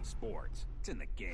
EA Sports. It's in the game.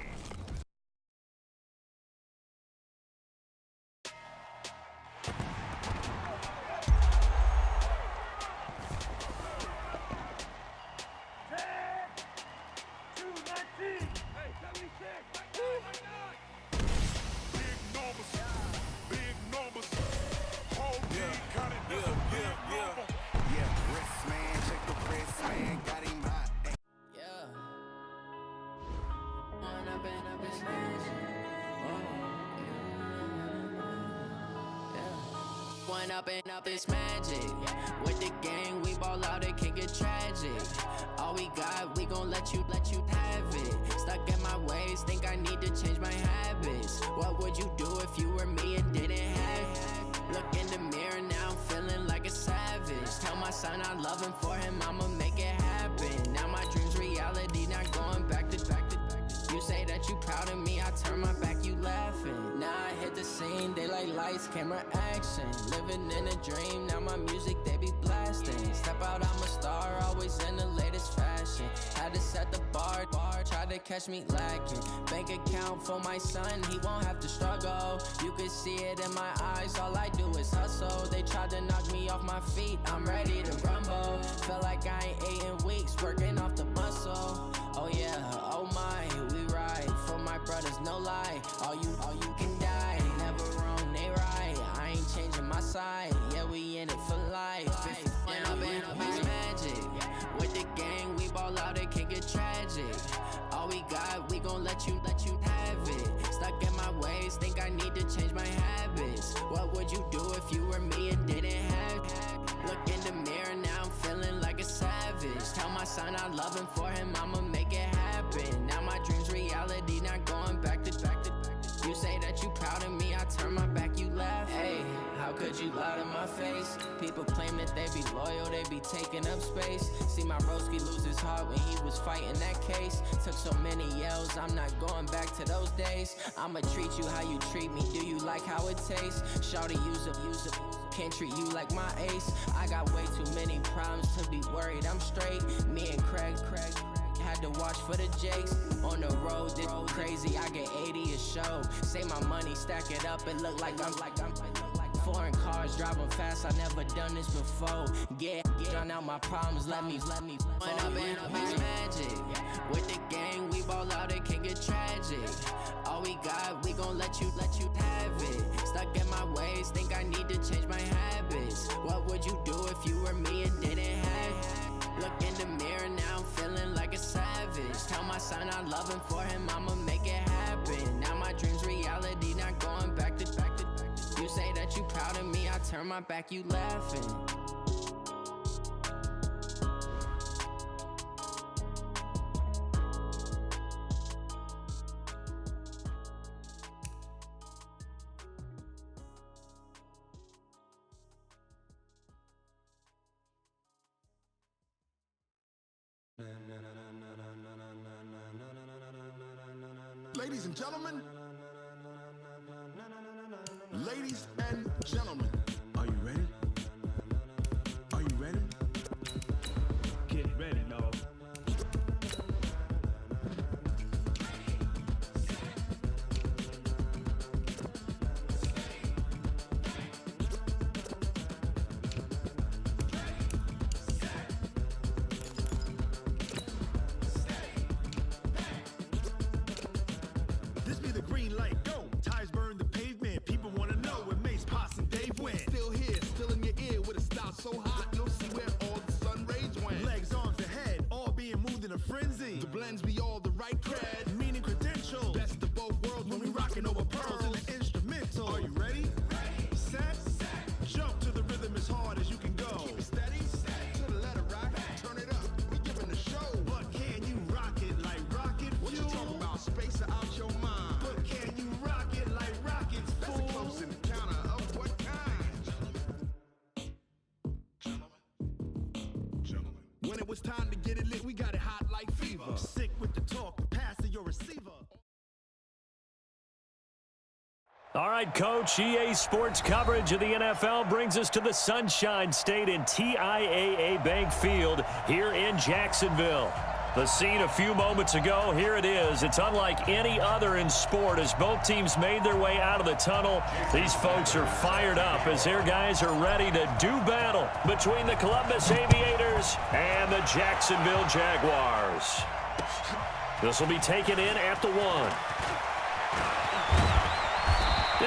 Up this magic. With the gang, we ball out, it can get tragic. All we got, we gon' let you have it. Stuck in my ways, think I need to change my habits. What would you do if you were me and didn't have it? Look in the mirror, now I'm feeling like a savage. Tell my son I love him, for him I'ma make it happen. Now my dream's reality, not going back to. You say that you proud of me, I turn my back, you laughing. Now I hit the scene, they like lights, camera, action. Living in a dream, now my music, they be blasting. Step out, I'm a star, always in the latest fashion. Had to set the bar, tried to catch me lacking. Bank account for my son, he won't have to struggle. You can see it in my eyes, all I do is hustle. They tried to knock me off my feet, I'm ready to rumble. Felt like I ain't ate in weeks, working off the muscle. Oh yeah, oh my, we ride for my brothers, no lie. All you can die, never wrong, they right. I ain't changing my side, yeah, we in it for life. When up in this magic, with the gang, we ball out, it can get tragic. All we got, we gon' let you have it. Stuck in my ways, think I need to change my habits. What would you do if you were me and didn't have it? Look in the mirror, now I'm feeling like a savage. Tell my son I love him, for him I'ma make it happen. Now my dream's reality, not going back to. You say that you proud of me, I turn my back, you laugh. Hey, how could you lie to my face? People claim that they be loyal, they be taking up space. See my broski lose his heart when he was fighting that case. Took so many yells, I'm not going back to those days. I'ma treat you how you treat me, do you like how it tastes? Shawty, use up, can't treat you like my ace. I got way too many problems to be worried, I'm straight. Me and Craig had to watch for the Jakes. On the road, this crazy, I get 80 a show. Say my money, stack it up, it look like I'm foreign cars, driving fast, I never done this before. Get drown out my problems, let me When up in this magic, with the gang, we ball out, it can get tragic. All we got, we gon' let you have it. Stuck in my ways, think I need to change my habits. What would you do if you were me and didn't have it? Look in the mirror, now I'm feeling like a savage. Tell my son I love him, for him I'ma make it happen. Now my dream's reality, not going back to. You say that you proud of me, I turn my back, you laughing. Ladies and gentlemen, are you ready? Are you ready? Get ready, dog. This be the green light, go. Tires burn the pavement. People wanna know where Mace, Potts, and Dave went. Still here, still in your ear with a style so hot, you'll see where all the sun rays went. Legs, arms, and head, all being moved in a frenzy. The blends be all the right cred, meaning credentials. Best of both worlds when we rockin' over pearls in the instrumental. Are you ready? Set. Jump to the rhythm as hard as you can go. Keep it steady, to the letter rock. Turn it up, we giving the show. But can you rock it like rocket fuel? What you talking about? Space out your mind. But can you rock it like rockets, fool? That's a close encounter of what kind? Gentlemen. When it was time to get it lit, we got it hot like fever. Sick with the talk, pass to your receiver. All right, Coach, EA Sports coverage of the NFL brings us to the Sunshine State in TIAA Bank Field here in Jacksonville. The scene a few moments ago, here it is. It's unlike any other in sport as both teams made their way out of the tunnel. These folks are fired up as their guys are ready to do battle between the Columbus Aviators and the Jacksonville Jaguars. This will be taken in at the 1.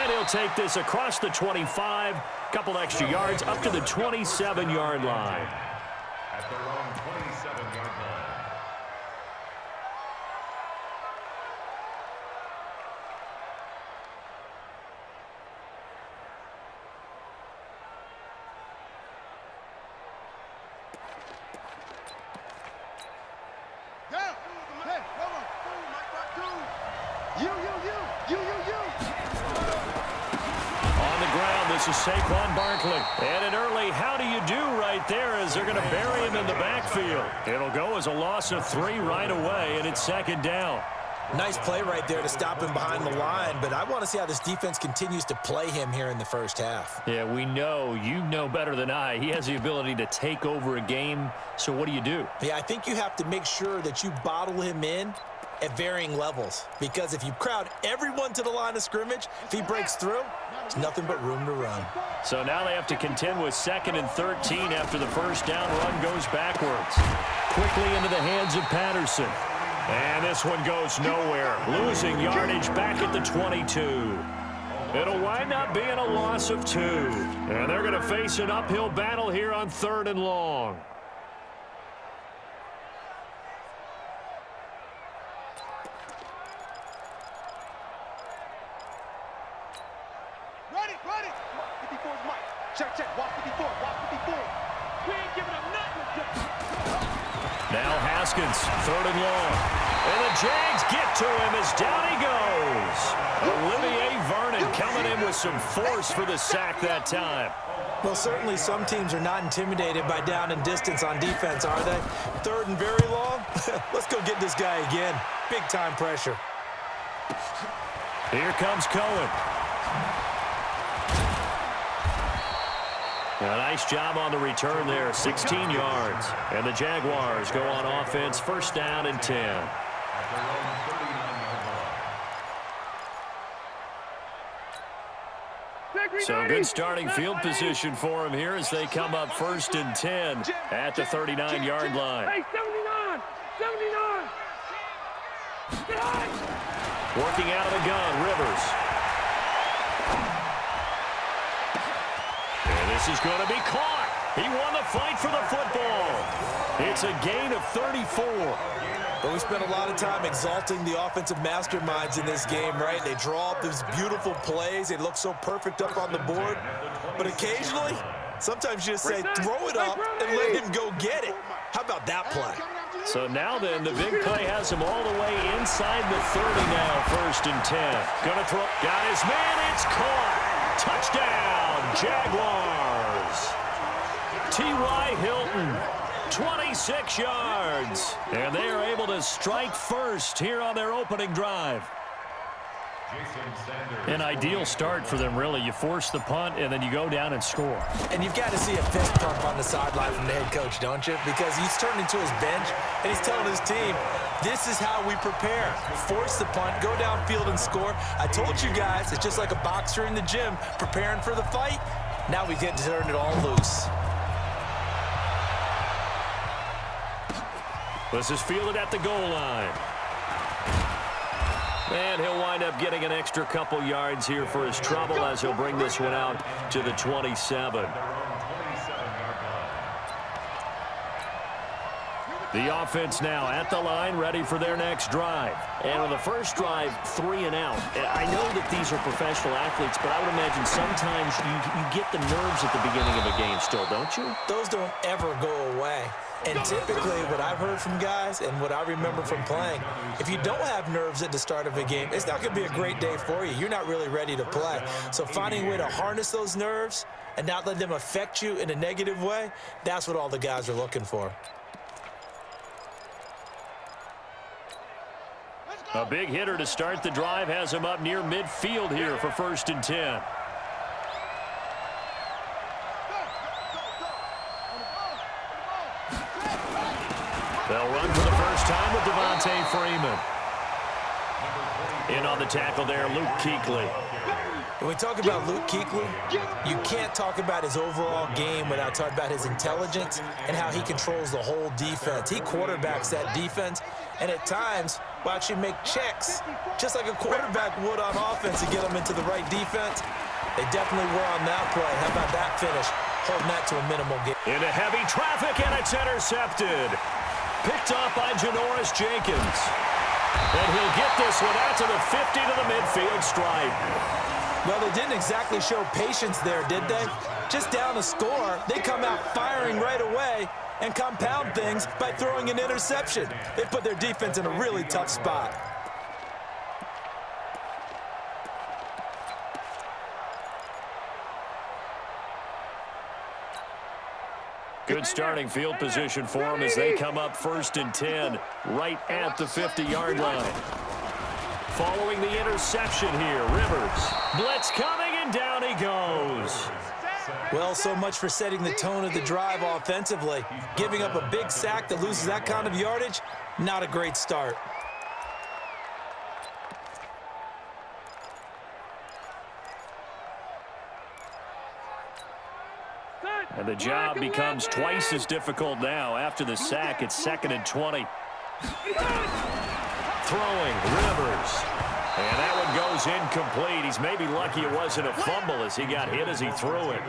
And he'll take this across the 25, couple extra yards up to the 27-yard line. At their own 27-yard line. This is Saquon Barkley. And an early how do you do right there as they're going to bury him in the backfield. It'll go as a loss of 3 right away, and it's second down. Nice play right there to stop him behind the line, but I want to see how this defense continues to play him here in the first half. Yeah, we know. You know better than I. He has the ability to take over a game, so what do you do? Yeah, I think you have to make sure that you bottle him in at varying levels, because if you crowd everyone to the line of scrimmage, if he breaks through, there's nothing but room to run. So now they have to contend with 2nd and 13 after the first down run goes backwards. Quickly into the hands of Patterson. And this one goes nowhere. Losing yardage back at the 22. It'll wind up being a loss of 2. And they're going to face an uphill battle here on 3rd and long. Now Haskins, 3rd and long. And the Jags get to him as down he goes. Olivier Vernon coming in with some force for the sack that time. Well, certainly some teams are not intimidated by down and distance on defense, are they? 3rd and very long? Let's go get this guy again. Big time pressure. Here comes Cohen. A nice job on the return there, 16 yards. And the Jaguars go on offense, 1st down and 10. So good starting field position for him here as they come up 1st and 10 at the 39-yard line. Hey, 79! 79! Working out of the gun, Rivers. And this is going to be caught. He won the fight for the football. It's a gain of 34. But we spent a lot of time exalting the offensive masterminds in this game, right? They draw up these beautiful plays. They look so perfect up on the board. But occasionally, sometimes you just say, throw it up and let him go get it. How about that play? So now then, the big play has him all the way inside the 30 now, 1st and 10. Gonna throw, got his man, it's caught. Touchdown, Jaguars. T.Y. Hilton, 26 yards. And they are able to strike first here on their opening drive. An ideal start for them, really. You force the punt, and then you go down and score. And you've got to see a fist pump on the sideline from the head coach, don't you? Because he's turned into his bench, and he's telling his team, this is how we prepare. Force the punt, go downfield and score. I told you guys, it's just like a boxer in the gym preparing for the fight. Now we get to turn it all loose. This is fielded at the goal line. And he'll wind up getting an extra couple yards here for his trouble as he'll bring this one out to the 27. The offense now at the line, ready for their next drive. And on the first drive, 3 and out. I know that these are professional athletes, but I would imagine sometimes you get the nerves at the beginning of a game still, don't you? Those don't ever go away. And typically what I've heard from guys and what I remember from playing, if you don't have nerves at the start of a game, it's not going to be a great day for you. You're not really ready to play. So finding a way to harness those nerves and not let them affect you in a negative way, that's what all the guys are looking for. A big hitter to start the drive has him up near midfield here for 1st and 10. They'll run for the first time with Devontae Freeman. In on the tackle there, Luke Kuechly. When we talk about Luke Kuechly, you can't talk about his overall game without talking about his intelligence and how he controls the whole defense. He quarterbacks that defense, and at times will actually make checks, just like a quarterback would on offense to get them into the right defense. They definitely were on that play. How about that finish? Holding that to a minimal gain. Into heavy traffic, and it's intercepted. Picked off by Janoris Jenkins. And he'll get this one out to the 50 to the midfield stripe. Well, they didn't exactly show patience there, did they? Just down a score, they come out firing right away and compound things by throwing an interception. They put their defense in a really tough spot. Good starting field position for them as they come up 1st and 10, right at the 50-yard line. Following the interception here, Rivers. Blitz coming, and down he goes. Well, so much for setting the tone of the drive offensively. Giving up a big sack that loses that kind of yardage, not a great start. And the job becomes twice as difficult now. After the sack, it's 2nd and 20. Throwing, Rivers. And that one goes incomplete. He's maybe lucky it wasn't a fumble as he got hit as he threw it.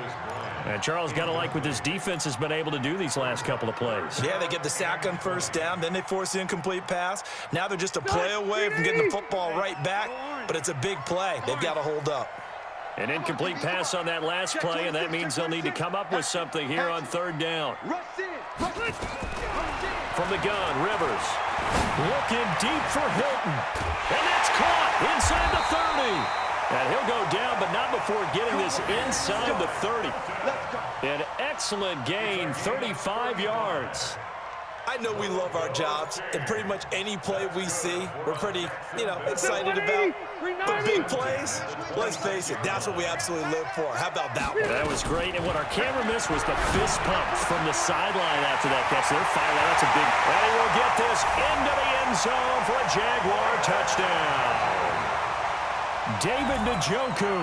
And Charles, got to like what this defense has been able to do these last couple of plays. Yeah, they get the sack on 1st down, then they force the incomplete pass. Now they're just a play away from getting the football right back, but it's a big play. They've got to hold up. An incomplete pass on that last play, and that means they'll need to come up with something here on 3rd down. From the gun, Rivers. Looking deep for Hilton. And that's caught inside the 30. And he'll go down, but not before getting this inside the 30. An excellent gain, 35 yards. I know we love our jobs, and pretty much any play we see, we're pretty, excited about. But big plays, let's face it, that's what we absolutely live for. How about that one? That was great, and what our camera missed was the fist pumps from the sideline after that catch. They're fired out. That's a big... And he will get this into the end zone for a Jaguar touchdown. David Njoku,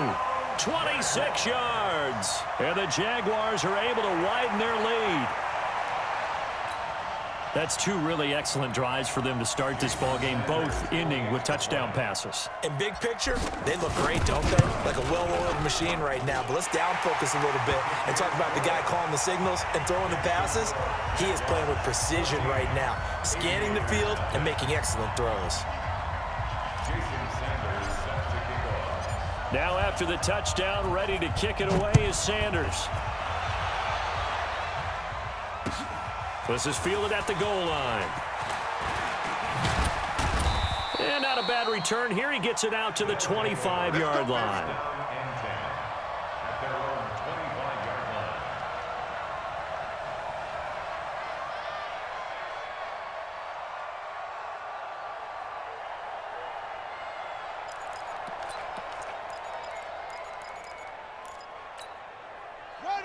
26 yards. And the Jaguars are able to widen their lead. That's 2 really excellent drives for them to start this ballgame, both ending with touchdown passes. In big picture, they look great, don't they? Like a well-oiled machine right now. But let's down focus a little bit and talk about the guy calling the signals and throwing the passes. He is playing with precision right now, scanning the field and making excellent throws. Now after the touchdown, ready to kick it away is Sanders. This is fielded at the goal line. And not a bad return here. He gets it out to the 25-yard line.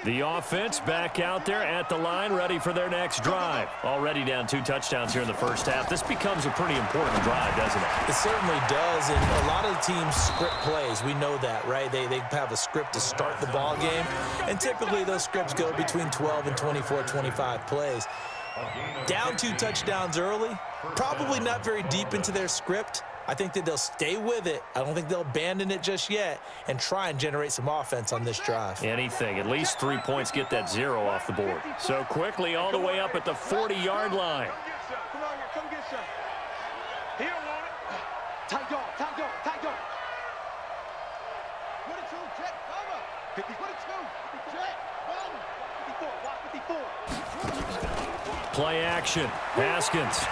The offense back out there at the line, ready for their next drive. Already down 2 touchdowns here in the first half. This becomes a pretty important drive, doesn't it? It certainly does, and a lot of the teams script plays. We know that, right? They have a script to start the ball game, and typically those scripts go between 12 and 24, 25 plays. Down 2 touchdowns early, probably not very deep into their script. I think that they'll stay with it. I don't think they'll abandon it just yet and try and generate some offense on this drive. Anything. At least 3 points, get that 0 off the board. So quickly all the way up at the 40-yard line. Come on, come get some. He don't want it. Tight dog, tight dog, tight dog. 22, check, cover. 52, check, cover. 54, watch 54. Play action. Haskins.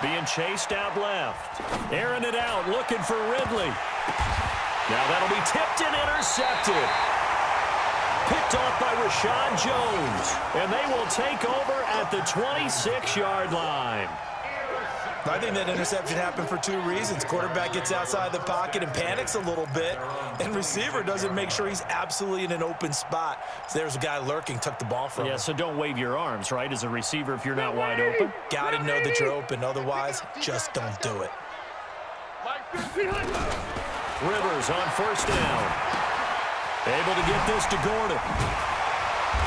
Being chased out left. Airing it out, looking for Ridley. Now that'll be tipped and intercepted. Picked off by Rashad Jones. And they will take over at the 26-yard line. I think that interception happened for two reasons. Quarterback gets outside the pocket and panics a little bit, and receiver doesn't make sure he's absolutely in an open spot. So there's a guy lurking, took the ball from him. Yeah, so don't wave your arms, right, as a receiver if you're not wide open. Got to know that you're open. Otherwise, just don't do it. Rivers on first down. Able to get this to Gordon.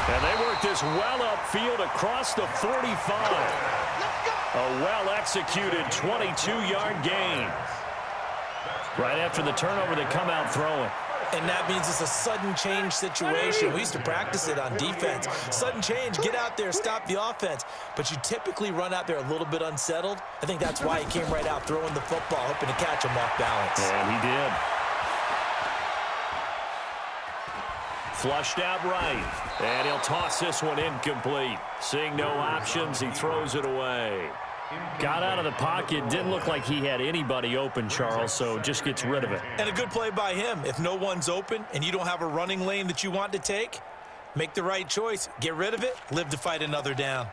And they work this well upfield across the 45. A well-executed 22-yard gain. Right after the turnover, they come out throwing. And that means it's a sudden change situation. We used to practice it on defense. Sudden change, get out there, stop the offense. But you typically run out there a little bit unsettled. I think that's why he came right out throwing the football, hoping to catch him off balance. And he did. Flushed out right. And he'll toss this one incomplete. Seeing no options, he throws it away. Got out of the pocket. Didn't look like he had anybody open, Charles, so just gets rid of it. And a good play by him. If no one's open and you don't have a running lane that you want to take, make the right choice. Get rid of it. Live to fight another down.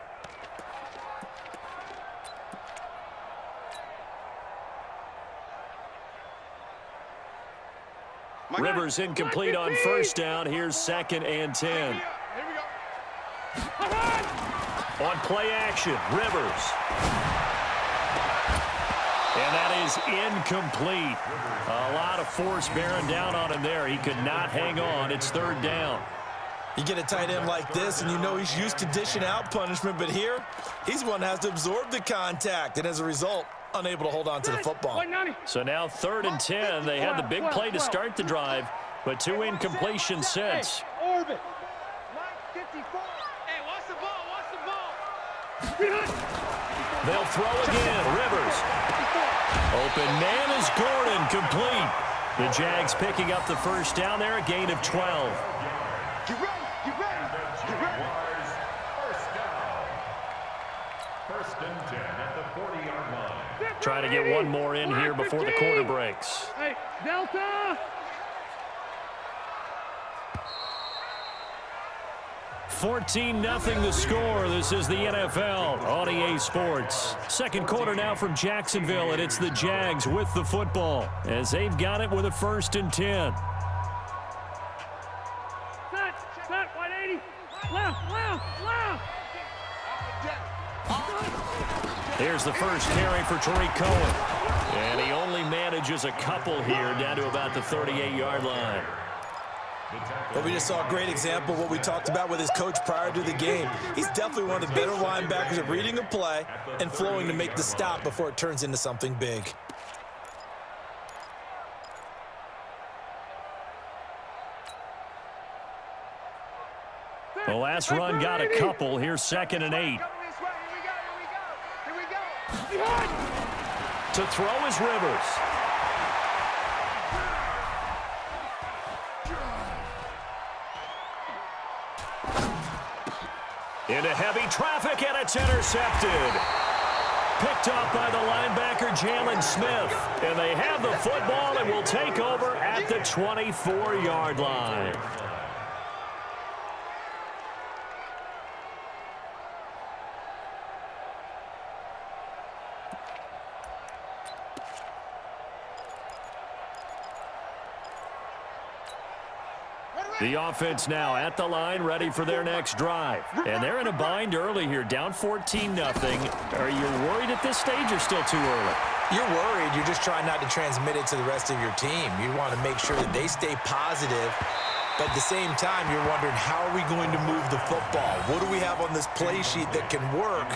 Rivers incomplete on first down. Here's 2nd and 10. On play action, Rivers. And that is incomplete. A lot of force bearing down on him there. He could not hang on. It's 3rd down. You get a tight end like this, and you know he's used to dishing out punishment, but here, he's the one that has to absorb the contact, and as a result, unable to hold on to the football. So now 3rd and 10. They had the big play to start the drive, but 2 incompletions since. Orbit. 54. Hey, watch the ball, watch the ball. They'll throw again. Rivers. Open man is Gordon, complete. The Jags picking up the first down there, a gain of 12. Get ready, get ready, get ready. First down. 1st and 10 at the 40-yard line. Trying to get one more in here before the quarter breaks. Hey, Delta. 14-0 the score. This is the NFL on EA Sports. Second quarter now from Jacksonville, and it's the Jags with the football as they've got it with a 1st and 10. Set, 180. Left. Here's the first carry for Tariq Cohen. And he only manages a couple here down to about the 38-yard line. But we just saw a great example of what we talked about with his coach prior to the game. He's definitely one of the better linebackers at reading a play and flowing to make the stop before it turns into something big. The last run got a couple. Here's 2nd and 8. To throw is Rivers. Into heavy traffic, and it's intercepted. Picked up by the linebacker, Jalen Smith. And they have the football and will take over at the 24-yard line. The offense now at the line, ready for their next drive. And they're in a bind early here, down 14-0. Are you worried at this stage or still too early? You're worried. You're just trying not to transmit it to the rest of your team. You want to make sure that they stay positive. But at the same time, you're wondering, how are we going to move the football? What do we have on this play sheet that can work?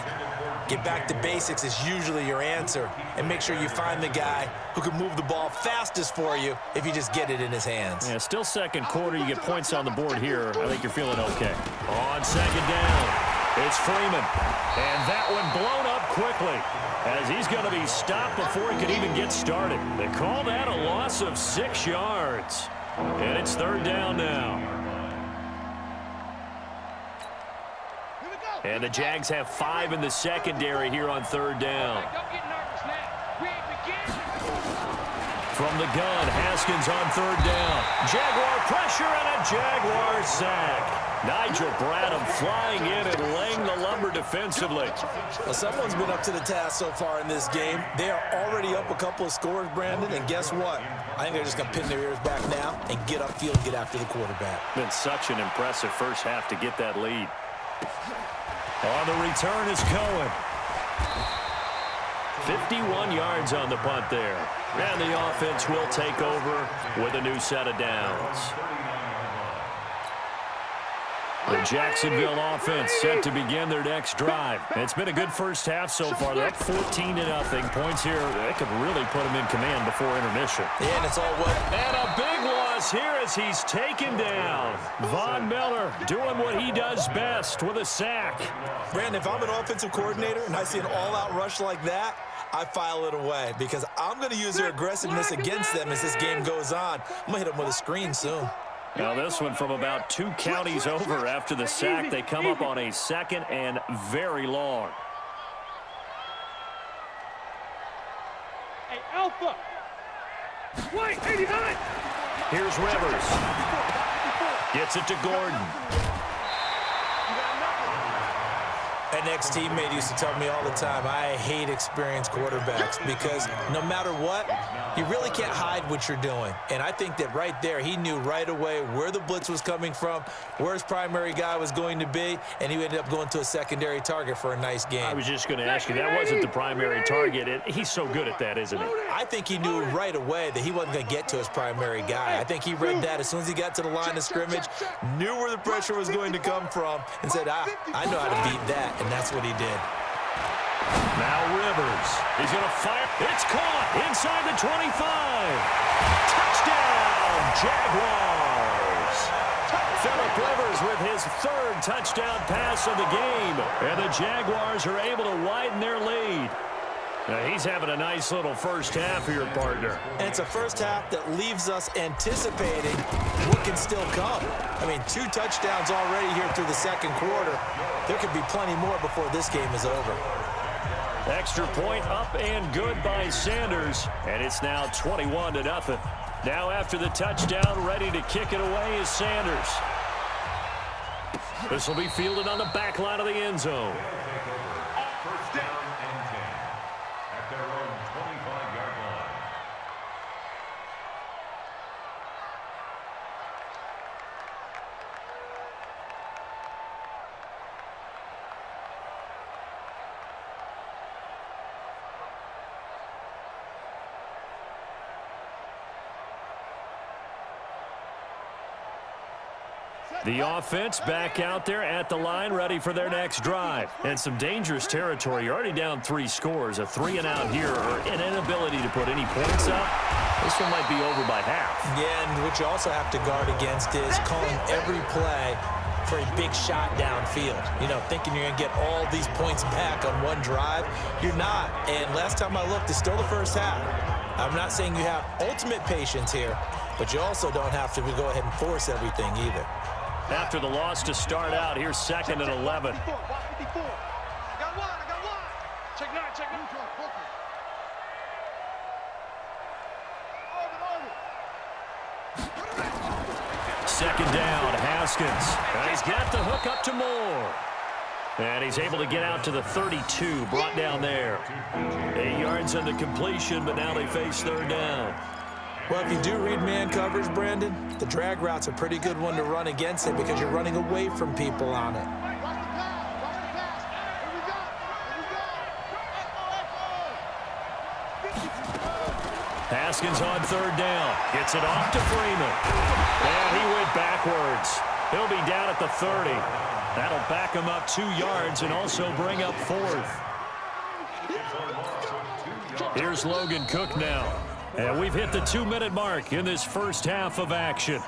Get back to basics is usually your answer. And make sure you find the guy who can move the ball fastest for you if you just get it in his hands. Yeah, still second quarter. You get points on the board here. I think you're feeling okay. On 2nd down, it's Freeman. And that one blown up quickly as he's going to be stopped before he can even get started. They call that a loss of 6 yards. And it's 3rd down now. And the Jags have 5 in the secondary here on 3rd down. From the gun, Haskins on 3rd down. Jaguar pressure and a Jaguar sack. Nigel Bradham flying in and laying the lumber defensively. Well, someone's been up to the task so far in this game. They are already up a couple of scores, Brandon, and guess what? I think they're just going to pin their ears back now and get upfield and get after the quarterback. Been such an impressive first half to get that lead. On the return is Cohen. 51 yards on the punt there. And the offense will take over with a new set of downs. The Jacksonville offense set to begin their next drive. It's been a good first half so far. They're up 14-0. Points here, they could really put them in command before intermission. Yeah, and it's all what? And a big loss here as he's taken down. Von Miller doing what he does best with a sack. Brandon, if I'm an offensive coordinator and I see an all-out rush like that, I file it away because I'm going to use their aggressiveness against them as this game goes on. I'm going to hit them with a screen soon. Now this one from about 2 counties over after the sack. They come up on a second and very long. Hey, Alpha. Wait, 89. Here's Rivers. Gets it to Gordon. An ex-teammate used to tell me all the time, I hate experienced quarterbacks because no matter what, you really can't hide what you're doing. And I think that right there, he knew right away where the blitz was coming from, where his primary guy was going to be, and he ended up going to a secondary target for a nice game. I was just going to ask you, that wasn't the primary target. He's so good at that, isn't he? I think he knew right away that he wasn't going to get to his primary guy. I think he read that as soon as he got to the line of scrimmage, knew where the pressure was going to come from, and said, I know how to beat that. And that's what he did. Now Rivers. He's going to fire. It's caught inside the 25. Touchdown, Jaguars. Phillip Rivers with his 3rd touchdown pass of the game. And the Jaguars are able to widen their lead. Now he's having a nice little first half here, partner. And it's a first half that leaves us anticipating what can still come. I mean, 2 touchdowns already here through the second quarter. There could be plenty more before this game is over. Extra point up and good by Sanders. And it's now 21-0. Now after the touchdown, ready to kick it away is Sanders. This will be fielded on the back line of the end zone. First down and 10 at their own 25-yard line. The offense back out there at the line, ready for their next drive. And some dangerous territory. You're already down 3 scores. A 3-and-out here, or an inability to put any points up. This one might be over by half. Yeah, and what you also have to guard against is calling every play for a big shot downfield. You know, thinking you're going to get all these points back on one drive. You're not. And last time I looked, it's still the first half. I'm not saying you have ultimate patience here, but you also don't have to go ahead and force everything either. After the loss to start out, here's 2nd and 11. I got one. Check 9. Second down, Haskins. And he's got the hook up to Moore. And he's able to get out to the 32, brought down there. 8 yards on the completion, but now they face 3rd down. Well, if you do read man coverage, Brandon, the drag route's a pretty good one to run against it because you're running away from people on it. Haskins on 3rd down. Gets it off to Freeman. And he went backwards. He'll be down at the 30. That'll back him up 2 yards and also bring up 4th. Here's Logan Cook now. And we've hit the 2-minute mark in this first half of action.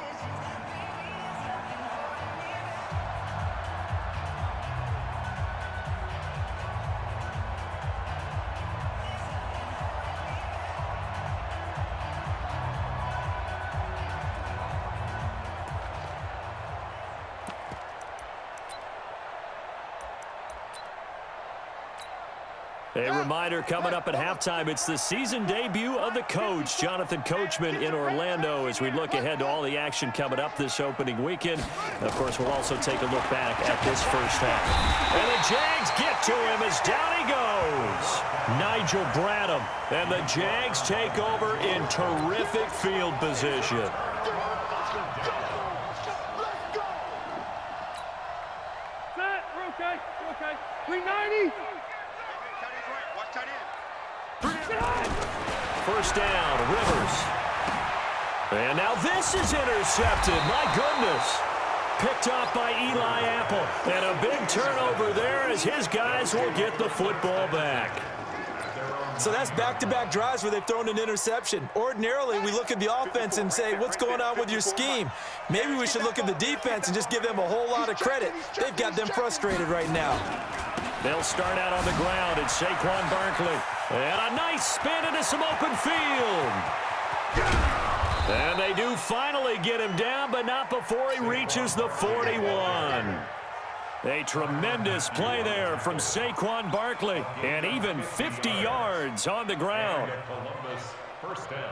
A reminder coming up at halftime, it's the season debut of the coach, Jonathan Coachman, in Orlando, as we look ahead to all the action coming up this opening weekend. And of course, we'll also take a look back at this first half. And the Jags get to him as down he goes. Nigel Bradham. And the Jags take over in terrific field position. Okay. 390. First down, Rivers. And now this is intercepted. My goodness. Picked off by Eli Apple. And a big turnover there as his guys will get the football back. So that's back-to-back drives where they've thrown an interception. Ordinarily, we look at the offense and say, what's going on with your scheme? Maybe we should look at the defense and just give them a whole lot of credit. They've got them frustrated right now. They'll start out on the ground. It's Saquon Barkley. And a nice spin into some open field. And they do finally get him down, but not before he reaches the 41. A tremendous play there from Saquon Barkley, and even 50 yards on the ground. First down.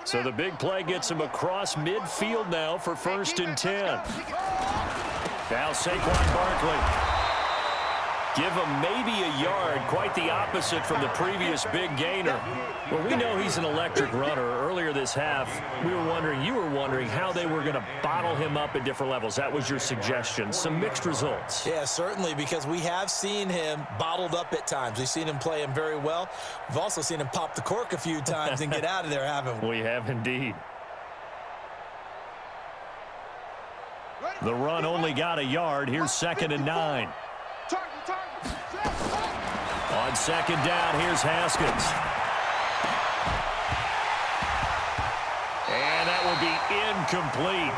So the big play gets him across midfield now for 1st and 10. Now Saquon Barkley. Give him maybe a yard, quite the opposite from the previous big gainer. Well, we know he's an electric runner. Earlier this half, you were wondering how they were going to bottle him up at different levels. That was your suggestion. Some mixed results. Yeah, certainly, because we have seen him bottled up at times. We've seen him play him very well. We've also seen him pop the cork a few times and get out of there, haven't we? We have indeed. The run only got a yard. Here's 2nd and 9. On 2nd down, here's Haskins. And that will be incomplete.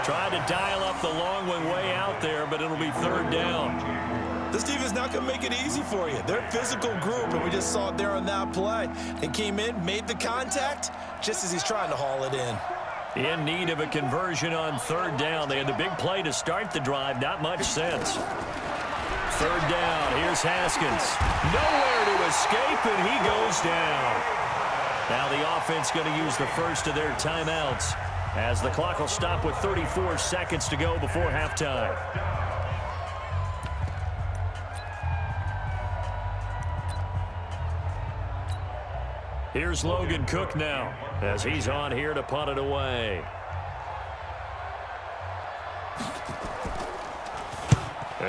Trying to dial up the long one way out there, but it'll be 3rd down. This team is not going to make it easy for you. They're a physical group, and we just saw it there on that play. They came in, made the contact, just as he's trying to haul it in. In need of a conversion on 3rd down. They had the big play to start the drive. Not much sense. 3rd down. Here's Haskins. Nowhere to escape, and he goes down. Now the offense going to use the first of their timeouts as the clock will stop with 34 seconds to go before halftime. Here's Logan Cook now as he's on here to punt it away.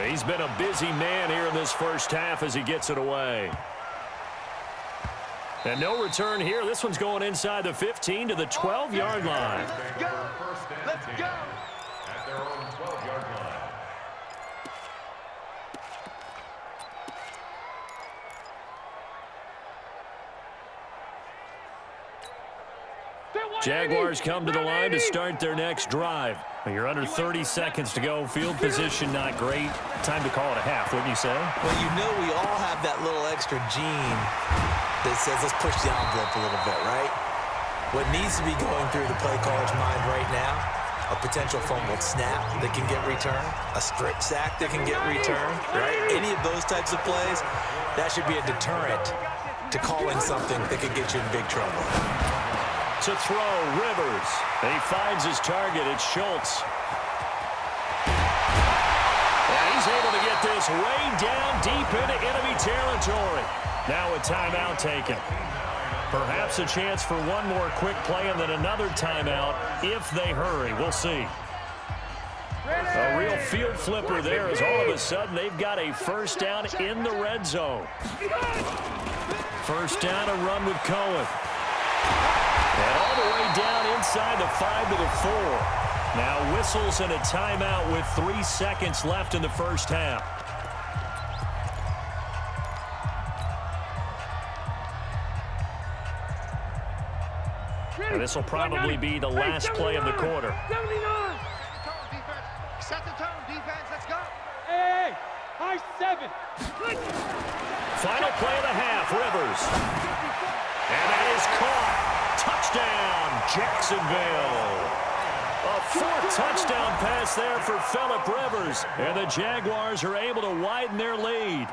He's been a busy man here in this first half as he gets it away. And no return here. This one's going inside the 15 to the 12-yard line. Let's go. At their own 12-yard line. Jaguars come to the line to start their next drive. You're under 30 seconds to go. Field position not great. Time to call it a half, wouldn't you say? Well, you know we all have that little extra gene that says let's push the envelope a little bit, right? What needs to be going through the play caller's mind right now, a potential fumbled snap that can get returned, a strip sack that can get returned, right? Any of those types of plays, that should be a deterrent to calling something that could get you in big trouble. To throw, Rivers. He finds his target. It's Schultz. And he's able to get this way down deep into enemy territory. Now a timeout taken. Perhaps a chance for one more quick play and then another timeout if they hurry. We'll see. A real field flipper there as all of a sudden they've got a first down in the red zone. First down, a run with Cohen. And all the way down inside the 5 to the 4. Now whistles and a timeout with 3 seconds left in the first half. And this will probably be the last play of the quarter. 79. Set the tone, defense. Let's go. Hey, high 7. Final play of the half, Rivers. And that is caught. Touchdown, Jacksonville. A fourth touchdown pass there for Phillip Rivers. And the Jaguars are able to widen their lead.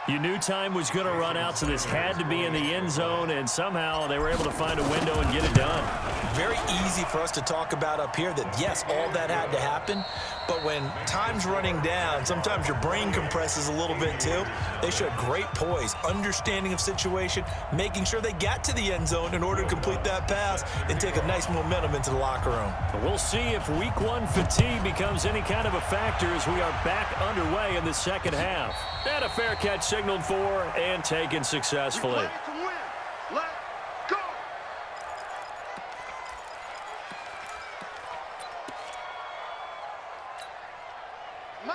You knew time was going to run out, so this had to be in the end zone, and somehow they were able to find a window and get it done. Very easy for us to talk about up here that, yes, all that had to happen, but when time's running down, sometimes your brain compresses a little bit too. They showed great poise, understanding of situation, making sure they got to the end zone in order to complete that pass and take a nice momentum into the locker room. We'll see if week one fatigue becomes any kind of a factor as we are back underway in the second half. And a fair catch signaled for and taken successfully.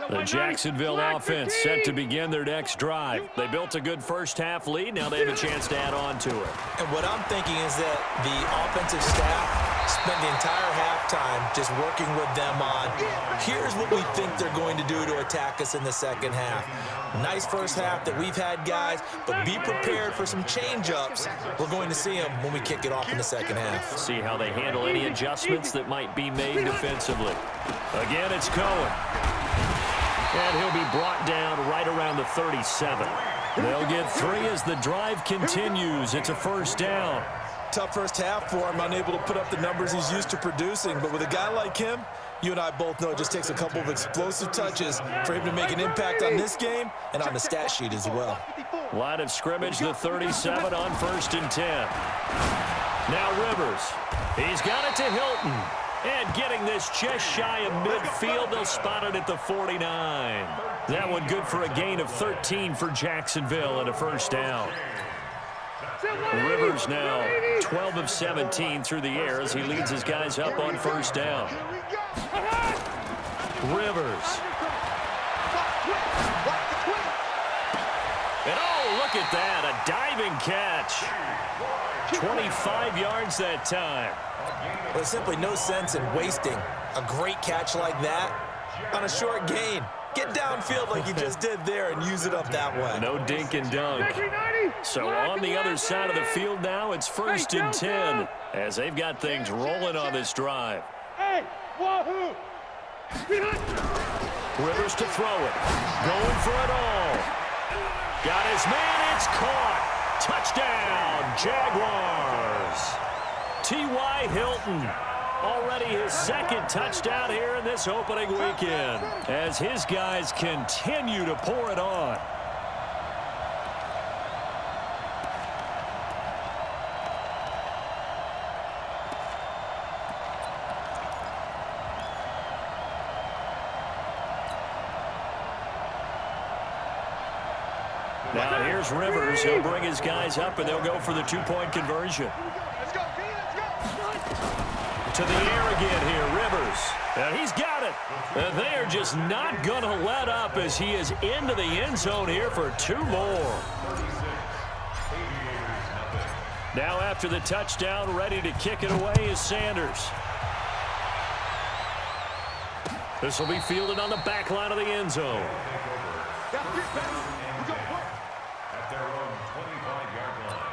The Jacksonville offense set to begin their next drive. They built a good first-half lead. Now they have a chance to add on to it. And what I'm thinking is that the offensive staff spent the entire halftime just working with them on, here's what we think they're going to do to attack us in the second half. Nice first half that we've had, guys, but be prepared for some change-ups. We're going to see them when we kick it off in the second half. See how they handle any adjustments that might be made defensively. Again, it's Cohen. And he'll be brought down right around the 37. They'll get 3 as the drive continues. It's a first down. Tough first half for him, unable to put up the numbers he's used to producing. But with a guy like him, you and I both know it just takes a couple of explosive touches for him to make an impact on this game and on the stat sheet as well. Line of scrimmage, the 37 on 1st and 10. Now Rivers. He's got it to Hilton. And getting this just shy of midfield, they'll spot it at the 49. That one good for a gain of 13 for Jacksonville and a first down. Rivers now 12 of 17 through the air as he leads his guys up on first down. Rivers. And oh, look at that, a diving catch. 25 yards that time. There's simply no sense in wasting a great catch like that on a short gain. Get downfield like you just did there and use it up that way. No dink and dunk. So on the other side of the field now, it's 1st and 10 as they've got things rolling on this drive. Rivers to throw it. Going for it all. Got his man. It's caught. Touchdown, Jaguars. T.Y. Hilton, already his second touchdown here in this opening weekend as his guys continue to pour it on. Now here's Rivers. He'll bring his guys up, and they'll go for the two-point conversion. To the air again here, Rivers. And he's got it. And they are just not going to let up as he is into the end zone here for 2 more. Now after the touchdown, ready to kick it away is Sanders. This will be fielded on the back line of the end zone. At their own 25-yard line.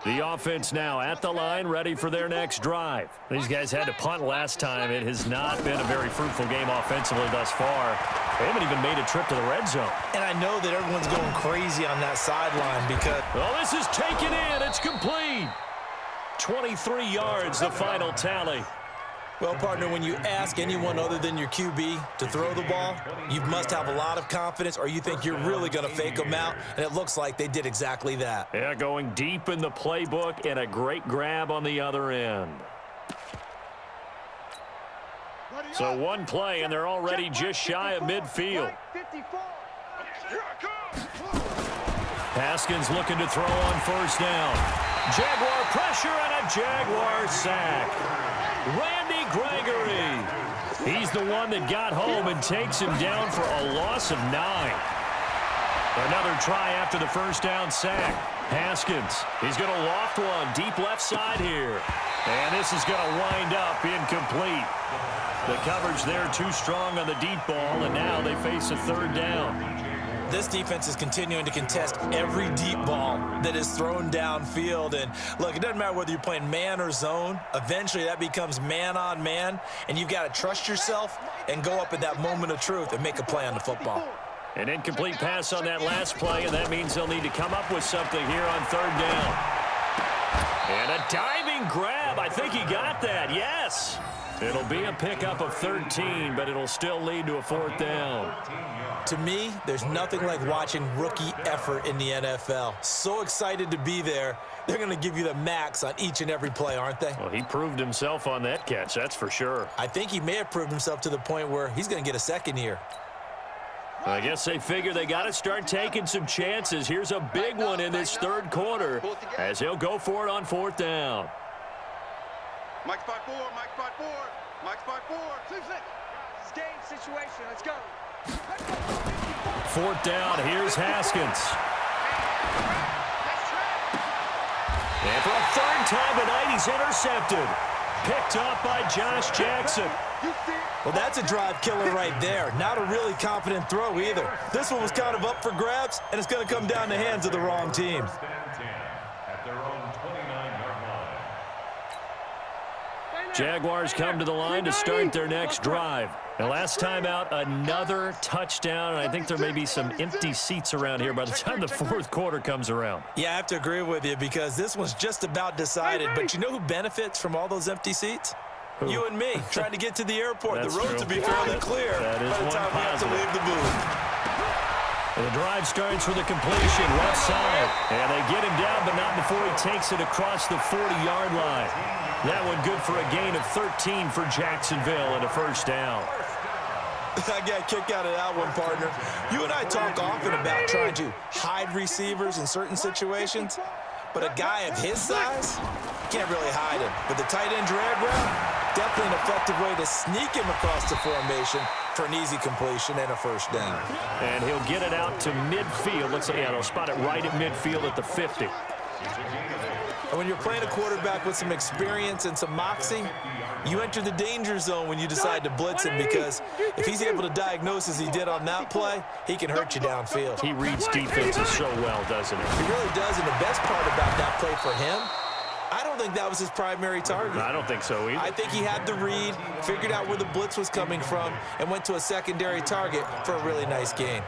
The offense now at the line, ready for their next drive. These guys had to punt last time. It has not been a very fruitful game offensively thus far. They haven't even made a trip to the red zone. And I know that everyone's going crazy on that sideline because... Oh, this is taken in. It's complete. 23 yards, the final tally. Well, partner, when you ask anyone other than your QB to throw the ball, you must have a lot of confidence or you think you're really going to fake them out, and it looks like they did exactly that. Yeah, going deep in the playbook and a great grab on the other end. So one play, and they're already just shy of midfield. Haskins looking to throw on first down. Jaguar pressure and a Jaguar sack. Randy Gregory. He's the one that got home and takes him down for a loss of 9. Another try after the first down sack. Haskins, he's going to loft one deep left side here. And this is going to wind up incomplete. The coverage there too strong on the deep ball, and now they face a third down. This defense is continuing to contest every deep ball that is thrown downfield. And look, it doesn't matter whether you're playing man or zone. Eventually that becomes man on man, and you've got to trust yourself and go up at that moment of truth and make a play on the football. An incomplete pass on that last play, and that means they'll need to come up with something here on third down. And a diving grab. I think he got that. Yes. It'll be a pickup of 13, but it'll still lead to a fourth down. To me, there's nothing like watching rookie effort in the NFL. So excited to be there. They're going to give you the max on each and every play, aren't they? Well, he proved himself on that catch, that's for sure. I think he may have proved himself to the point where he's going to get a second here. I guess they figure they got to start taking some chances. Here's a big one in this third quarter as he'll go for it on fourth down. Mike spot 4, Mike spot 4, Mike spot 4. It's game situation, let's go. Fourth down, here's Haskins. And for a third time tonight, he's intercepted. Picked up by Josh Jackson. Well, that's a drive killer right there. Not a really confident throw either. This one was kind of up for grabs, and it's going to come down the hands of the wrong team. Jaguars come to the line to start their next drive. The last time out, another touchdown, and I think there may be some empty seats around here by the time the fourth quarter comes around. Yeah, I have to agree with you because this one's just about decided. But you know who benefits from all those empty seats? Who? You and me, trying to get to the airport. That's the roads true. will be fairly clear That is by the one time we have to positive. leave the booth. The drive starts with a completion left side. And they get him down, but not before he takes it across the 40-yard line. That one good for a gain of 13 for Jacksonville and a first down. I got a kick out of that one, partner. You and I talk often about trying to hide receivers in certain situations, but a guy of his size can't really hide him. But the tight end drag route, definitely an effective way to sneak him across the formation for an easy completion and a first down. And he'll get it out to midfield. Looks like, yeah, they'll spot it right at midfield at the 50. And when you're playing a quarterback with some experience and some moxie, you enter the danger zone when you decide to blitz him, because if he's able to diagnose as he did on that play, he can hurt you downfield. He reads defenses so well, doesn't he? He really does, and the best part about that play for him, I don't think that was his primary target. I don't think so either. I think he had the read, figured out where the blitz was coming from, and went to a secondary target for a really nice gain.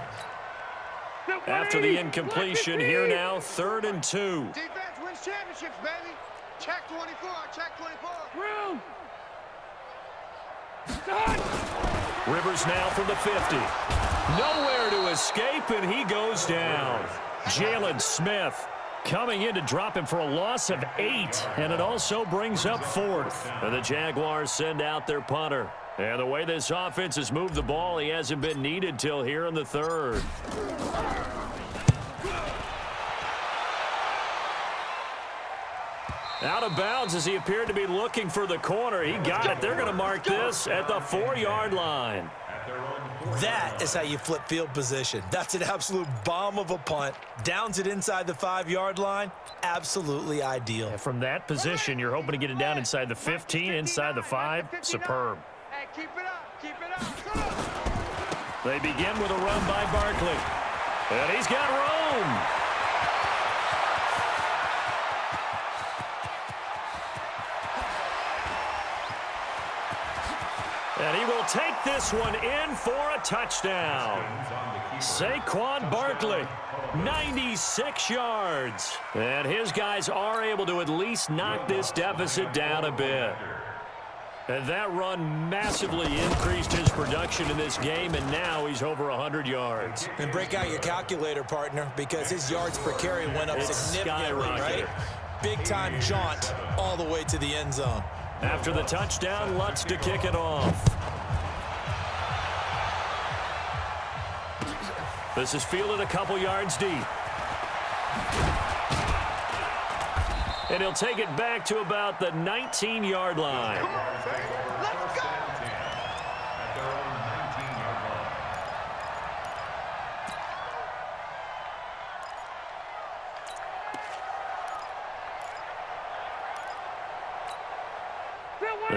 After the incompletion, here now, 3rd and 2. Defense wins championships, baby. Check 24, check 24. Room. Rivers now from the 50. Nowhere to escape, and he goes down. Jalen Smith coming in to drop him for a loss of 8, and it also brings up 4th. And the Jaguars send out their punter. And the way this offense has moved the ball, he hasn't been needed till here in the 3rd. Out of bounds as he appeared to be looking for the corner. He got it. They're going to mark this at the 4-yard line. That is how you flip field position. That's an absolute bomb of a punt. Downs it inside the 5-yard line. Absolutely ideal. And from that position, you're hoping to get it down inside the 15, inside the 5. Superb. Hey, keep it up, keep it up. They begin with a run by Barkley. And he's got room. And he will take this one in for a touchdown. Saquon Barkley, 96 yards. And his guys are able to at least knock this deficit down a bit. And that run massively increased his production in this game, and now he's over 100 yards. And break out your calculator, partner, because his yards per carry went up significantly, right? Big-time jaunt all the way to the end zone. After the touchdown, Lutz to kick it off. This is fielded a couple yards deep. And he'll take it back to about the 19-yard line. Let's go.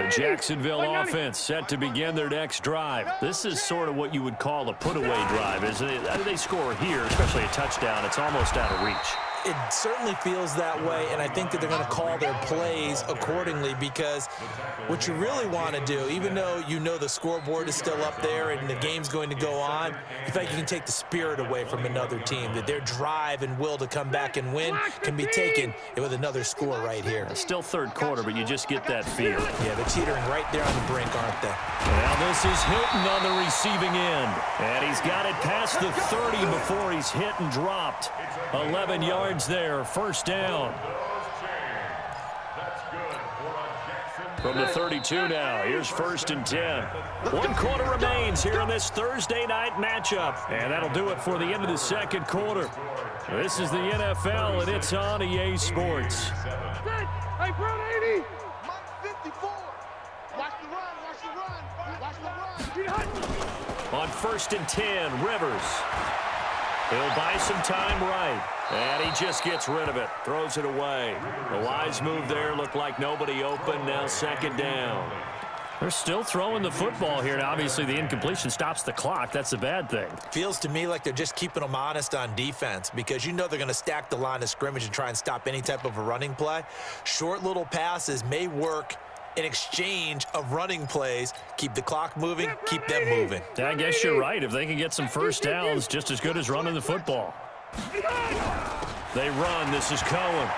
The Jacksonville offense set to begin their next drive. This is sort of what you would call a put-away drive, isn't it? They score here, especially a touchdown. It's almost out of reach. It certainly feels that way, and I think that they're going to call their plays accordingly, because what you really want to do, even though you know the scoreboard is still up there and the game's going to go on, you feel like you can take the spirit away from another team, that their drive and will to come back and win can be taken with another score right here. It's still third quarter, but you just get that feel. Yeah, they're teetering right there on the brink, aren't they? Now this is Hilton on the receiving end, and he's got it past the 30 before he's hit and dropped. 11 yards there, first down. From the 32 now, here's 1st and 10. 1 quarter remains here in this Thursday night matchup, and that'll do it for the end of the second quarter. This is the NFL, and it's on EA Sports. Hey, Brown 80. Mike 54. Watch the run, watch the run, watch the run. On 1st and 10, Rivers. He'll buy some time right, and he just gets rid of it, throws it away. The wise move there, looked like nobody open, now 2nd down. They're still throwing the football here, and obviously the incompletion stops the clock. That's a bad thing. Feels to me like they're just keeping them honest on defense, because you know they're going to stack the line of scrimmage and try and stop any type of a running play. Short little passes may work in exchange of running plays. Keep the clock moving, keep them moving. I guess you're right. If they can get some first downs, just as good as running the football. They run. This is Cohen.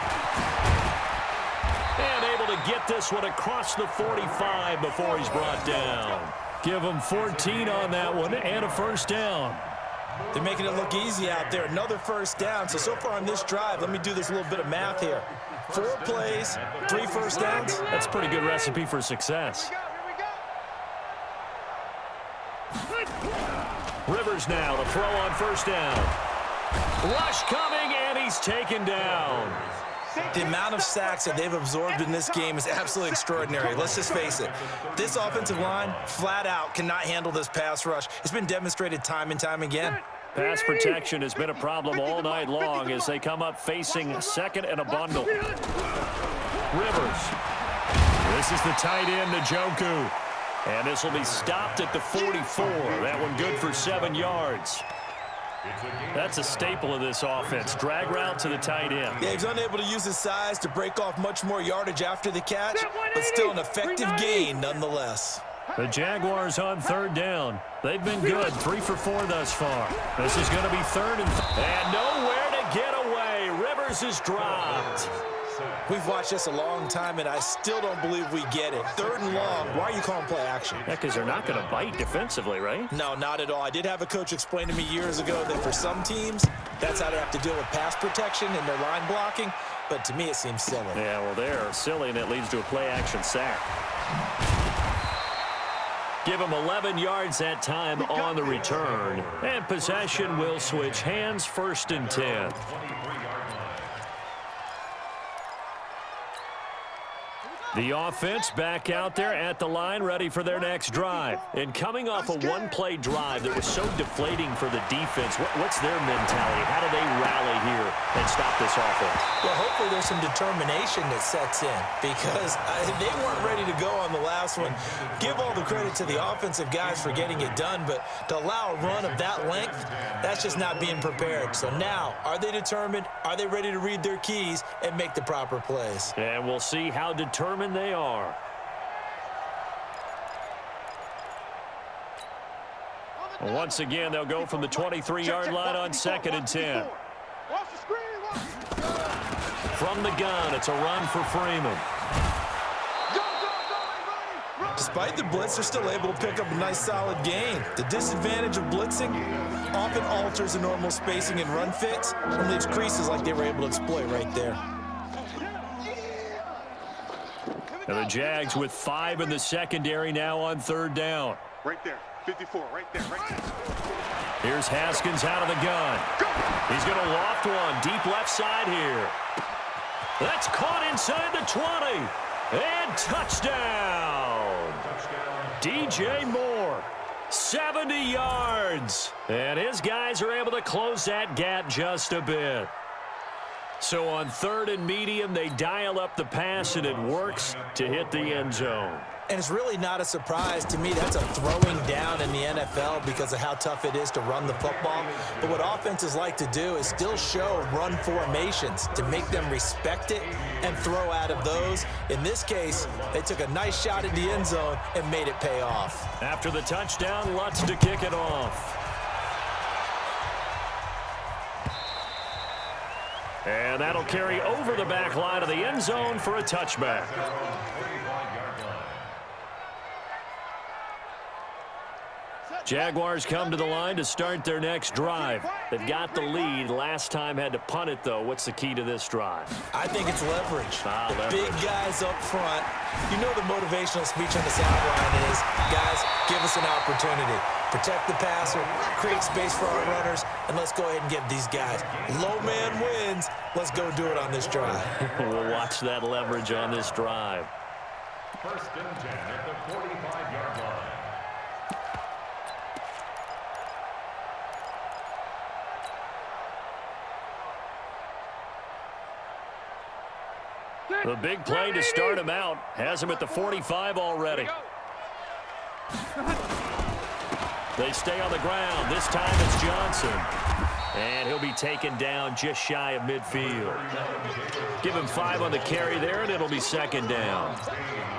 And able to get this one across the 45 before he's brought down. Give him 14 on that one and a first down. They're making it look easy out there. Another first down. So far on this drive, let me do this little bit of math here. 4 plays, 3 first downs. That's a pretty good recipe for success. Rivers now to throw on first down. Rush coming, and he's taken down. The amount of sacks that they've absorbed in this game is absolutely extraordinary. Let's just face it. This offensive line, flat out, cannot handle this pass rush. It's been demonstrated time and time again. Pass protection has been a problem all night long as they come up facing second and a bundle. Rivers. This is the tight end, Njoku. And this will be stopped at the 44. That one good for 7 yards. That's a staple of this offense. Drag route to the tight end. Yeah, he's unable to use his size to break off much more yardage after the catch, but still an effective gain nonetheless. The Jaguars on 3rd down. They've been good, 3 for 4 thus far. This is going to be 3rd and nowhere to get away. Rivers is dropped. We've watched this a long time, and I still don't believe we get it. 3rd and long. Why are you calling play action? Yeah, because they're not going to bite defensively, right? No, not at all. I did have a coach explain to me years ago that for some teams, that's how they have to deal with pass protection and their line blocking. But to me, it seems silly. Yeah, well, they're silly, and it leads to a play action sack. Give him 11 yards that time on the return. And possession will switch hands, 1st and 10. The offense back out there at the line, ready for their next drive. And coming off a one-play drive that was so deflating for the defense, what's their mentality? How do they rally here and stop this offense? Well, hopefully there's some determination that sets in, because they weren't ready to go on the last one. Give all the credit to the offensive guys for getting it done, but to allow a run of that length, that's just not being prepared. So now, are they determined? Are they ready to read their keys and make the proper plays? And we'll see how determined they are. Once again, they'll go from the 23-yard line on 2nd and 10. From the gun, it's a run for Freeman. Despite the blitz, they're still able to pick up a nice solid gain. The disadvantage of blitzing often alters the normal spacing and run fits and leaves creases like they were able to exploit right there. And the Jags with 5 in the secondary now on 3rd down. Right there, 54, right there, right there. Here's Haskins out of the gun. He's going to loft one deep left side here. That's caught inside the 20. And touchdown. DJ Moore, 70 yards. And his guys are able to close that gap just a bit. So on 3rd and medium, they dial up the pass, and it works to hit the end zone. And it's really not a surprise to me. That's a throwing down in the NFL because of how tough it is to run the football. But what offenses like to do is still show run formations to make them respect it and throw out of those. In this case, they took a nice shot at the end zone and made it pay off. After the touchdown, Lutz to kick it off. And that'll carry over the back line of the end zone for a touchback. Jaguars come to the line to start their next drive. They've got the lead. Last time had to punt it, though. What's the key to this drive? I think it's leverage. Leverage. Big guys up front. You know the motivational speech on the sideline is, guys, give us an opportunity. Protect the passer, create space for our runners, and let's go ahead and get these guys. Low man wins. Let's go do it on this drive. We'll watch that leverage on this drive. First and 10 at the 45-yard line. The big play to start him out. Has him at the 45 already. They stay on the ground. This time it's Johnson. And he'll be taken down just shy of midfield. Give him 5 on the carry there, and it'll be second down.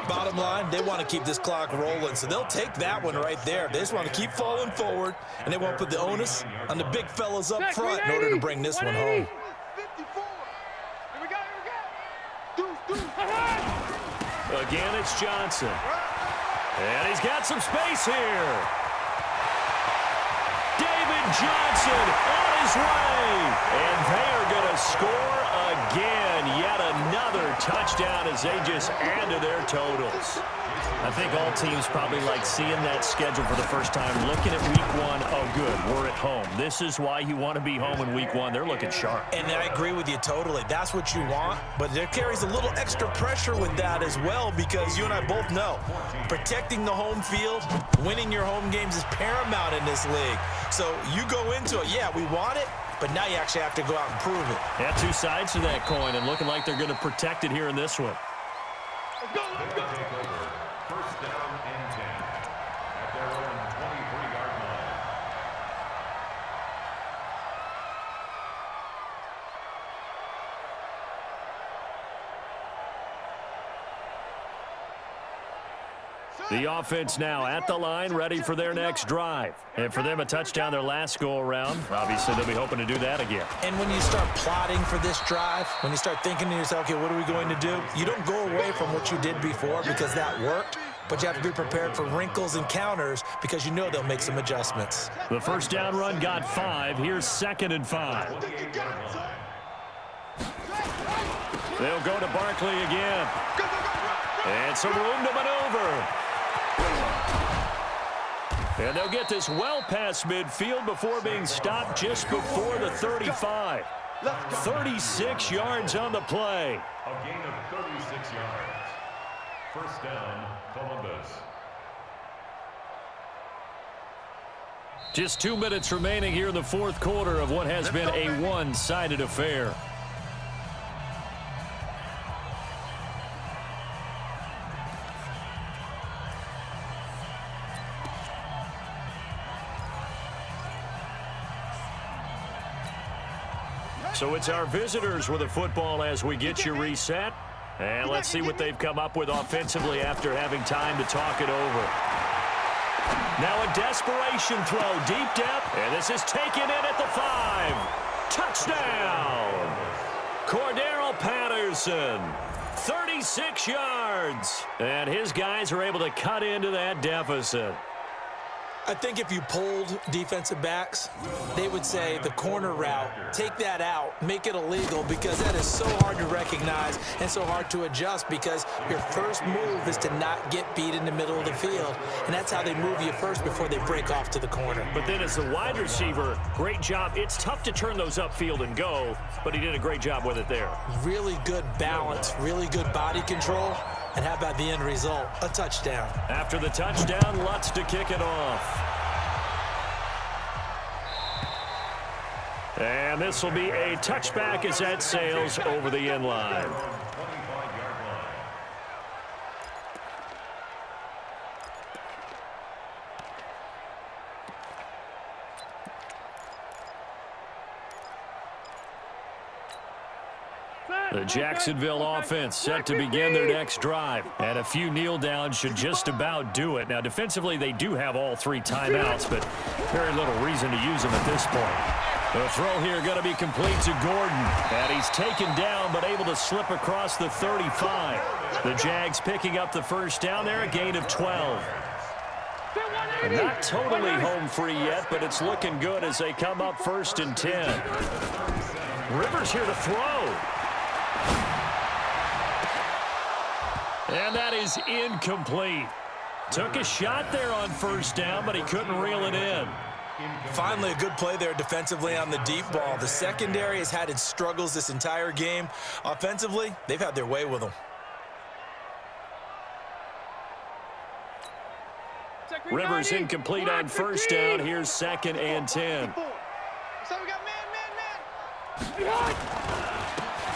Bottom line, they want to keep this clock rolling, so they'll take that one right there. They just want to keep falling forward, and they won't put the onus on the big fellas up front in order to bring this one home. Again, it's Johnson. And he's got some space here. David Johnson on his way. And they are going to score again. Yet another touchdown as they just add to their totals. I think all teams probably like seeing that schedule for the first time, looking at week 1. Oh, good, we're at home. This is why you want to be home in week 1. They're looking sharp. And I agree with you totally. That's what you want. But there carries a little extra pressure with that as well, because you and I both know protecting the home field, winning your home games is paramount in this league. So you go into it, yeah, we want it, but now you actually have to go out and prove it. Yeah, 2 sides to that coin, and looking like they're going to protect it here in this one. Let's go, let's go. First down and 10 at their own 23-yard line. The offense now at the line, ready for their next drive. And for them, a touchdown their last go-around. Obviously, they'll be hoping to do that again. And when you start plotting for this drive, when you start thinking to yourself, okay, what are we going to do? You don't go away from what you did before because that worked, but you have to be prepared for wrinkles and counters because you know they'll make some adjustments. The first down run got 5. Here's 2nd and 5. They'll go to Barkley again. And some room to maneuver. And they'll get this well past midfield before being stopped just before the 35. 36 yards on the play. A gain of 36 yards. First down, Columbus. Just 2 minutes remaining here in the fourth quarter of what has been a one-sided affair. So it's our visitors with the football as we get you reset. And let's see what they've come up with offensively after having time to talk it over. Now a desperation throw, deep depth, and this is taken in at the 5. Touchdown! Cordero Patterson, 36 yards. And his guys are able to cut into that deficit. I think if you polled defensive backs, they would say the corner route, take that out, make it illegal, because that is so hard to recognize and so hard to adjust, because your first move is to not get beat in the middle of the field, and that's how they move you first before they break off to the corner. But then as the wide receiver, great job. It's tough to turn those upfield and go, but he did a great job with it there. Really good balance, really good body control. And how about the end result? A touchdown. After the touchdown, Lutz to kick it off. And this will be a touchback as that sails over the end line. The Jacksonville offense set to begin their next drive. And a few kneel downs should just about do it. Now, defensively, they do have all 3 timeouts, but very little reason to use them at this point. The throw here going to be complete to Gordon. And he's taken down, but able to slip across the 35. The Jags picking up the first down there, a gain of 12. Not totally home free yet, but it's looking good as they come up 1st and 10. Rivers here to throw. And that is incomplete. Took a shot there on 1st down, but he couldn't reel it in. Finally, a good play there defensively on the deep ball. The secondary has had its struggles this entire game. Offensively, they've had their way with them. Rivers incomplete on 1st down. Here's 2nd and 10. So we got man.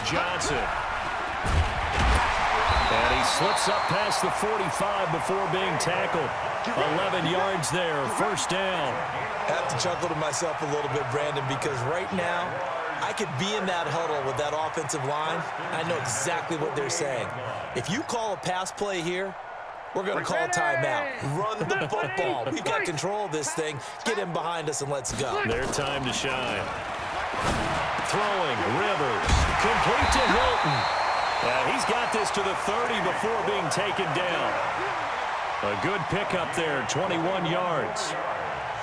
Johnson. And he slips up past the 45 before being tackled. 11 yards there, 1st down. I have to chuckle to myself a little bit, Brandon, because right now I could be in that huddle with that offensive line. I know exactly what they're saying. If you call a pass play here, we're going to call a timeout. Run the football. We've got control of this thing. Get him behind us and let's go. Their time to shine. Throwing, Rivers. Complete to Hilton. He's got this to the 30 before being taken down. A good pickup there, 21 yards.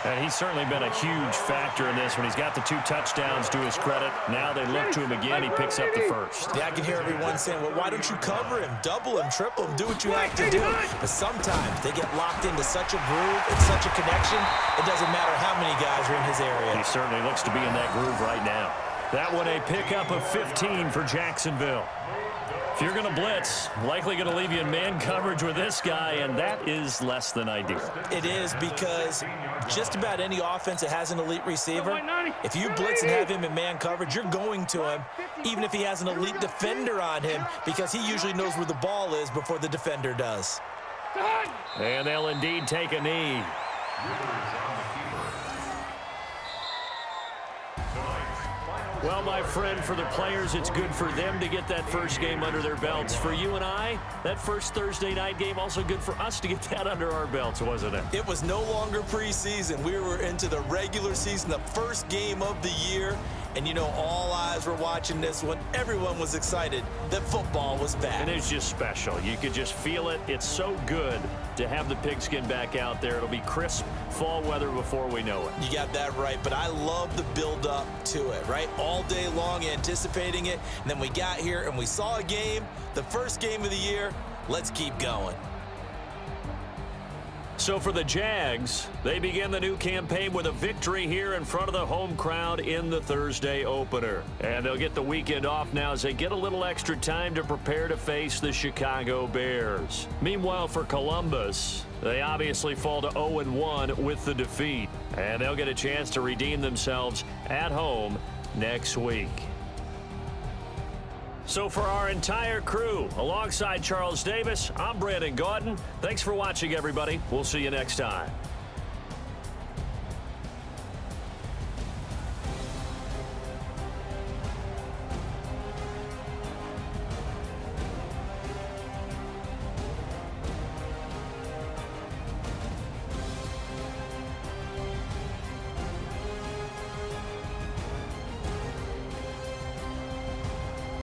And he's certainly been a huge factor in this when he's got the 2 touchdowns to his credit. Now they look to him again. He picks up the 1st. Yeah, I can hear everyone saying, well, why don't you cover him, double him, triple him, do what you have to do. But sometimes they get locked into such a groove and such a connection, it doesn't matter how many guys are in his area. He certainly looks to be in that groove right now. That one a pickup of 15 for Jacksonville. If you're going to blitz, likely going to leave you in man coverage with this guy, and that is less than ideal. It is, because just about any offense that has an elite receiver, if you blitz and have him in man coverage, you're going to him, even if he has an elite defender on him, because he usually knows where the ball is before the defender does. And they'll indeed take a knee. Well, my friend, for the players, it's good for them to get that first game under their belts. For you and I, that first Thursday night game, also good for us to get that under our belts, wasn't it? It was no longer preseason. We were into the regular season, the first game of the year. And, you know, all eyes were watching this when everyone was excited that football was back. And it's just special. You could just feel it. It's so good to have the pigskin back out there. It'll be crisp fall weather before we know it. You got that right, but I love the build-up to it, right? All day long anticipating it, and then we got here and we saw a game, the first game of the year. Let's keep going. So for the Jags, they begin the new campaign with a victory here in front of the home crowd in the Thursday opener. And they'll get the weekend off now as they get a little extra time to prepare to face the Chicago Bears. Meanwhile, for Columbus, they obviously fall to 0-1 with the defeat. And they'll get a chance to redeem themselves at home next week. So for our entire crew, alongside Charles Davis, I'm Brandon Gaudin. Thanks for watching, everybody. We'll see you next time.